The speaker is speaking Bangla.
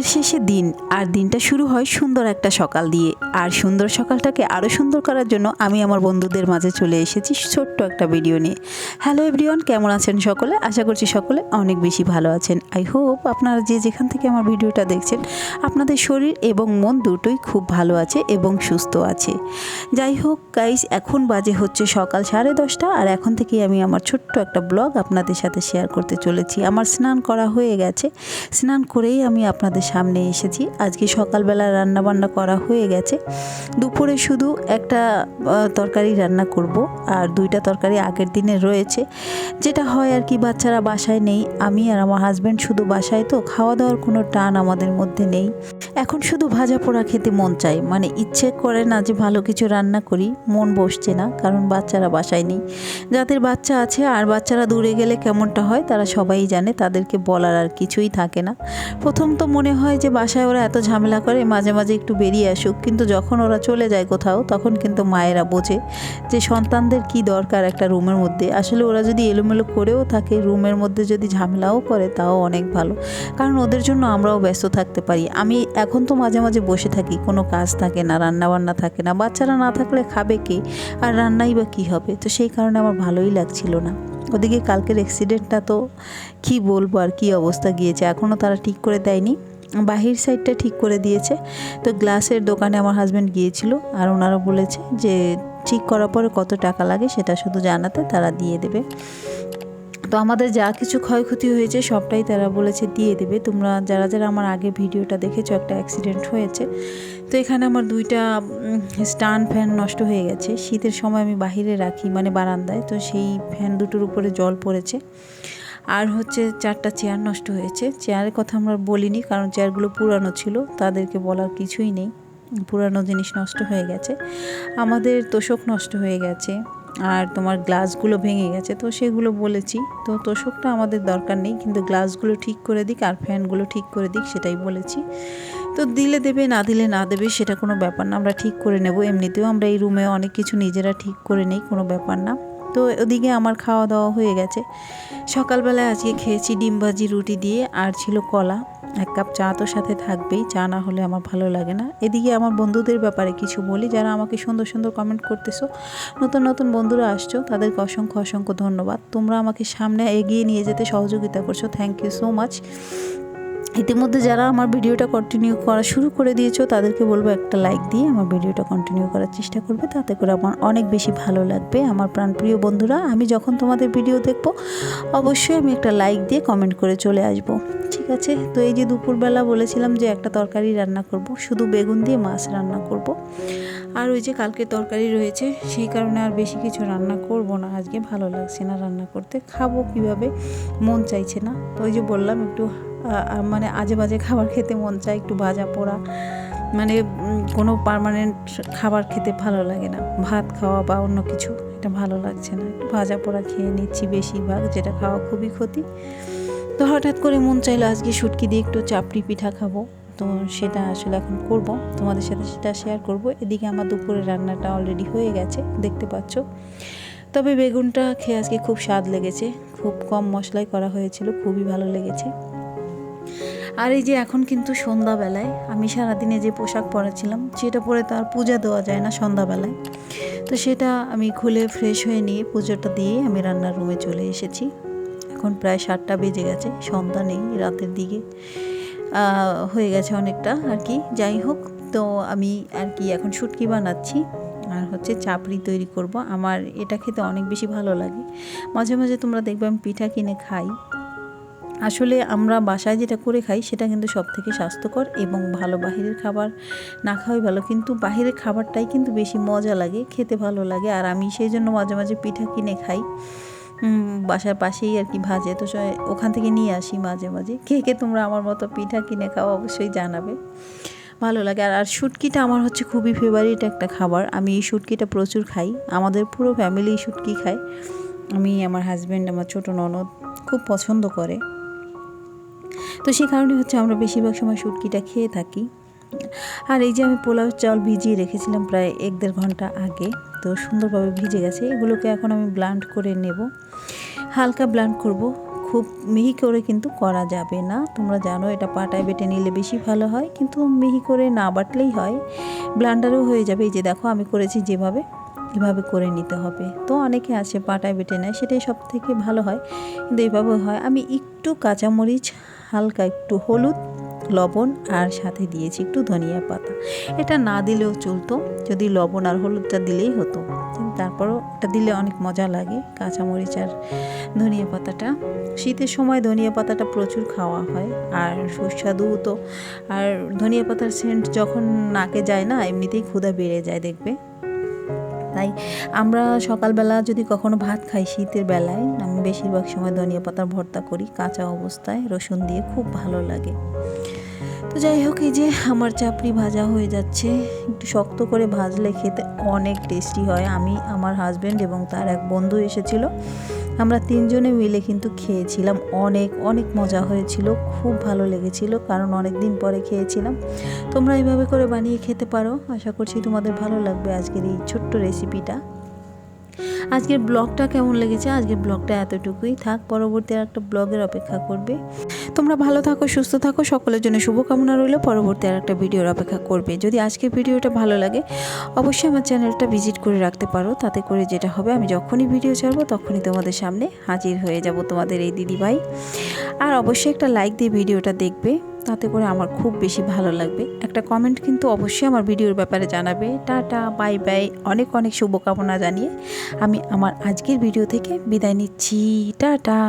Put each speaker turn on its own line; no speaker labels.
রাতের শেষে দিন, আর দিনটা শুরু হয় সুন্দর একটা সকাল দিয়ে। আর সুন্দর সকালটাকে আরও সুন্দর করার জন্য আমি আমার বন্ধুদের মাঝে চলে এসেছি ছোট্ট একটা ভিডিও নিয়ে। হ্যালো এভরিওয়ান, কেমন আছেন সকলে? আশা করছি সকলে অনেক বেশি ভালো আছেন। আই হোপ আপনারা যে যেখান থেকে আমার ভিডিওটা দেখছেন আপনাদের শরীর এবং মন দুটোই খুব ভালো আছে এবং সুস্থ আছে। যাই হোক গাইস, এখন বাজে হচ্ছে সকাল 10:30, আর এখন থেকেই আমি আমার ছোট্ট একটা ব্লগ আপনাদের সাথে শেয়ার করতে চলেছি। আমার স্নান করা হয়ে গেছে, স্নান করেই আমি আপনাদের সামনে এসেছি। আজকে সকালবেলা রান্নাবান্না করা হয়ে গেছে। দুপুরে শুধু একটা তরকারি রান্না করব, আর দুইটা তরকারি আগের দিনে রয়েছে। যেটা হয় আর কি, বাচ্চারা বাসায় নেই, আমি আর আমার হাজব্যান্ড শুধু বাসায়, তো খাওয়া দাওয়ার কোনো টান আমাদের মধ্যে নেই। এখন শুধু ভাজা পোড়া খেতে মন চায়, মানে ইচ্ছে করে না যে ভালো কিছু রান্না করি, মন বসছে না, কারণ বাচ্চারা বাসায় নেই। যাদের বাচ্চা আছে আর বাচ্চারা দূরে গেলে কেমনটা হয় তারা সবাই জানে, তাদেরকে বলার আর কিছুই থাকে না। প্রথম তো মনে হয় যে বাসায় ওরা এত ঝামেলা করে, মাঝে মাঝে একটু বেরিয়ে আসুক, কিন্তু যখন ওরা চলে যায় কোথাও তখন কিন্তু মায়েরা বোঝে যে সন্তানদের কি দরকার একটা রুমের মধ্যে। আসলে ওরা যদি এলোমেলো করেও থাকে, রুমের মধ্যে যদি ঝামেলাও করে, তাও অনেক ভালো, কারণ ওদের জন্য আমরাও ব্যস্ত থাকতে পারি। আমি এখন তো মাঝে মাঝে বসে থাকি, কোনো কাজ থাকে না, রান্নাবান্না থাকে না, বাচ্চারা না থাকলে খাবে কে, আর রান্নাই বা কী হবে। তো সেই কারণে আমার ভালোই লাগছিল না। ওদিকে কালকের অ্যাক্সিডেন্টটা তো কি বলবো, আর কি অবস্থা গিয়েছে, এখনও তারা ঠিক করে দেয়নি। বাহির সাইডটা ঠিক করে দিয়েছে। তো গ্লাসের দোকানে আমার হাজব্যান্ড গিয়েছিল, আর ওনারা বলেছে যে ঠিক করার পরে কত টাকা লাগে সেটা শুধু জানাতে, তারা দিয়ে দেবে। তো আমাদের যা কিছু ক্ষয়ক্ষতি হয়েছে সবটাই তারা বলেছে দিয়ে দেবে। তোমরা যারা যারা আমার আগে ভিডিওটা দেখেছো, একটা অ্যাক্সিডেন্ট হয়েছে। তো এখানে আমার দুইটা স্ট্যান্ড ফ্যান নষ্ট হয়ে গেছে। শীতের সময় আমি বাহিরে রাখি, মানে বারান্দায়, তো সেই ফ্যান দুটোর উপরে জল পড়েছে। আর হচ্ছে 4টা চেয়ার নষ্ট হয়েছে। চেয়ারের কথা আমরা বলিনি, কারণ চেয়ারগুলো পুরানো ছিল, তাদেরকে বলার কিছুই নেই, পুরানো জিনিস নষ্ট হয়ে গেছে। আমাদের তোষক নষ্ট হয়ে গেছে, আর তোমার গ্লাসগুলো ভেঙে গেছে, তো সেগুলো বলেছি। তো তোষকটা আমাদের দরকার নেই, কিন্তু গ্লাসগুলো ঠিক করে দিক আর ফ্যানগুলো ঠিক করে দিক, সেটাই বলেছি। তো দিলে দেবে, না দিলে না দেবে, সেটা কোনো ব্যাপার না, আমরা ঠিক করে নেব। এমনিতেও আমরা এই রুমে অনেক কিছু নিজেরা ঠিক করে নেই, কোনো ব্যাপার না। তো ওদিকে আমার খাওয়া দাওয়া হয়ে গেছে। সকালবেলায় আজকে খেয়েছি ডিম ভাজি রুটি দিয়ে, আর ছিল কলা। 1 কাপ চা তো সাথে থাকবেই, চা না হলে আমার ভালো লাগে না। এদিকে আমার বন্ধুদের ব্যাপারে কিছু বলি, যারা আমাকে সুন্দর সুন্দর কমেন্ট করতেছো, নতুন নতুন বন্ধুরা আসছো, তাদেরকে অসংখ্য অসংখ্য ধন্যবাদ। তোমরা আমাকে সামনে এগিয়ে নিয়ে যেতে সহযোগিতা করছো, থ্যাংক ইউ সো মাচ। ইতিমধ্যে যারা আমার ভিডিওটা কন্টিনিউ করা শুরু করে দিয়েছো, তাদেরকে বলবো একটা লাইক দিয়ে আমার ভিডিওটা কন্টিনিউ করার চেষ্টা করবে, তাতে করে আমার অনেক বেশি ভালো লাগবে। আমার প্রাণপ্রিয় বন্ধুরা, আমি যখন তোমাদের ভিডিও দেখব অবশ্যই আমি একটা লাইক দিয়ে কমেন্ট করে চলে আসব, ঠিক আছে? তো এই যে দুপুরবেলা বলেছিলাম যে একটা তরকারি রান্না করব, শুধু বেগুন দিয়ে মাছ রান্না করব, আর ওই যে কালকে তরকারি রয়েছে, সেই কারণে আর বেশি কিছু রান্না করব না আজকে, ভালো লাগছে না রান্না করতে, খাবো কিভাবে, মন চাইছে না। তো ওই যে বললাম একটু মানে আজে বাজে খাবার খেতে মন চায়, একটু ভাজা পোড়া, মানে কোনো পার্মানেন্ট খাবার খেতে ভালো লাগে না, ভাত খাওয়া বা অন্য কিছু, এটা ভালো লাগছে না। একটু ভাজা পোড়া খেয়ে নিচ্ছি বেশিরভাগ, যেটা খাওয়া খুবই ক্ষতি। তো হঠাৎ করে মন চাইলো আজকে শুটকি দিয়ে একটু চাপড়ি পিঠা খাবো, তো সেটা আসলে এখন করব, তোমাদের সাথে সেটা শেয়ার করব। এদিকে আমার দুপুরের রান্নাটা অলরেডি হয়ে গেছে, দেখতে পাচ্ছ। তবে বেগুনটা খেয়ে আজকে খুব স্বাদ লেগেছে, খুব কম মশলায় করা হয়েছিল, খুবই ভালো লেগেছে। আর এই যে এখন কিন্তু সন্ধ্যাবেলায় আমি সারাদিনে যে পোশাক পরেছিলাম সেটা পরে তো আর পূজা দেওয়া যায় না সন্ধ্যাবেলায়, তো সেটা আমি খুলে ফ্রেশ হয়ে নিয়ে পুজোটা দিয়ে আমি রান্নার রুমে চলে এসেছি। এখন প্রায় 7টা বেজে গেছে, সন্ধ্যা নেই, রাতের দিকে হয়ে গেছে অনেকটা আর কি। যাই হোক, তো আমি আর কি এখন শুটকি বানাচ্ছি, আর হচ্ছে চাপড়ি তৈরি করব। আমার এটা খেতে অনেক বেশি ভালো লাগে। মাঝে মাঝে তোমরা দেখবে আমি পিঠা কিনে খাই, আসলে আমরা বাসায় যেটা করে খাই সেটা কিন্তু সব থেকে স্বাস্থ্যকর এবং ভালো। বাহিরের খাবার না খাওয়াই ভালো, কিন্তু বাহিরের খাবারটাই কিন্তু বেশি মজা লাগে, খেতে ভালো লাগে। আর আমি সেই জন্য মাঝে মাঝে পিঠা কিনে খাই, বাসার পাশেই আর কি ভাজে, তো ওখান থেকে নিয়ে আসি মাঝে মাঝে। কে কে তোমরা আমার মতো পিঠা কিনে খাও অবশ্যই জানাবে, ভালো লাগে। আর শুটকিটা আমার হচ্ছে খুবই ফেভারিট একটা খাবার, আমি এই শুটকিটা প্রচুর খাই, আমাদের পুরো ফ্যামিলি শুটকি খায়। আমি, আমার হাজব্যান্ড, আমার ছোটো ননদ খুব পছন্দ করে, তো সেই কারণে হচ্ছে আমরা বেশিরভাগ সময় শুটকিটা খেয়ে থাকি। আর এই যে আমি পোলাও চাল ভিজিয়ে রেখেছিলাম প্রায় 1-1.5 ঘন্টা আগে, তো সুন্দরভাবে ভিজে গেছে। এগুলোকে এখন আমি ব্লান্ড করে নেব, হালকা ব্লান্ড করব, খুব মিহি করে কিন্তু করা যাবে না। তোমরা জানো এটা পাটায় বেটে নিলে বেশি ভালো হয়, কিন্তু মিহি করে না বাটলেই হয়, ব্লান্ডারও হয়ে যাবে। এই যে দেখো আমি করেছি যেভাবে, এভাবে করে নিতে হবে। তো অনেকে আছে পাটায় বেটে নেয়, সেটাই সব থেকে ভালো হয়, কিন্তু এইভাবে হয়। আমি একটু কাঁচামরিচ, হালকা একটু হলুদ, লবণ আর সাথে দিয়েছি একটু ধনিয়া পাতা। এটা না দিলেও চলতো, যদি লবণ আর হলুদটা দিলেই হতো, কিন্তু তারপরও এটা দিলে অনেক মজা লাগে, কাঁচামরিচ আর ধনিয়া পাতাটা। শীতের সময় ধনিয়া পাতাটা প্রচুর খাওয়া হয়, আর সুস্বাদু তো। আর ধনিয়া পাতার সেন্ট যখন নাকে যায় না, এমনিতেই ক্ষুধা বেড়ে যায় দেখবে। তাই আমরা সকালবেলা যদি কখনো ভাত খাই শীতের বেলায়, আমি বেশিরভাগ সময় ধনিয়া পাতার ভর্তা করি কাঁচা অবস্থায়, রসুন দিয়ে, খুব ভালো লাগে। তো যাই হোক, এই যে আমার চাপড়ি ভাজা হয়ে যাচ্ছে। একটু শক্ত করে ভাজলে খেতে অনেক টেস্টি হয়। আমি, আমার হাজব্যান্ড এবং তার এক বন্ধু এসেছিল, আমরা তিনজনে মিলে কিন্তু খেয়েছিলাম। অনেক অনেক মজা হয়েছিল, খুব ভালো লেগেছিল, কারণ অনেক দিন পরে খেয়েছিলাম। তোমরা এইভাবে করে বানিয়ে খেতে পারো, আশা করছি তোমাদের ভালো লাগবে আজকের এই ছোট্ট রেসিপিটা। আজকের ব্লগটা কেমন লেগেছে? আজকের ব্লগটা এতটুকুই থাক, পরবর্তী আর একটা ব্লগের অপেক্ষা করবে। তোমরা ভালো থাকো, সুস্থ থাকো, সকলের জন্য শুভকামনা রইল। পরবর্তী আর একটা ভিডিওর অপেক্ষা করবে। যদি আজকের ভিডিওটা ভালো লাগে, অবশ্যই আমার চ্যানেলটা ভিজিট করে রাখতে পারো। তাতে করে যেটা হবে, আমি যখনই ভিডিও ছাড়বো তখনই তোমাদের সামনে হাজির হয়ে যাব, তোমাদের এই দিদিভাই। আর অবশ্যই একটা লাইক দিয়ে ভিডিওটা দেখবে, তাতে করে আমার খুব বেশি ভালো লাগবে। একটা কমেন্ট কিন্তু অবশ্যই আমার ভিডিওর ব্যাপারে জানাবে। টাটা, বাই বাই, অনেক অনেক শুভকামনা জানিয়ে আমি আমার আজকের ভিডিও থেকে বিদায় নিচ্ছি। টাটা।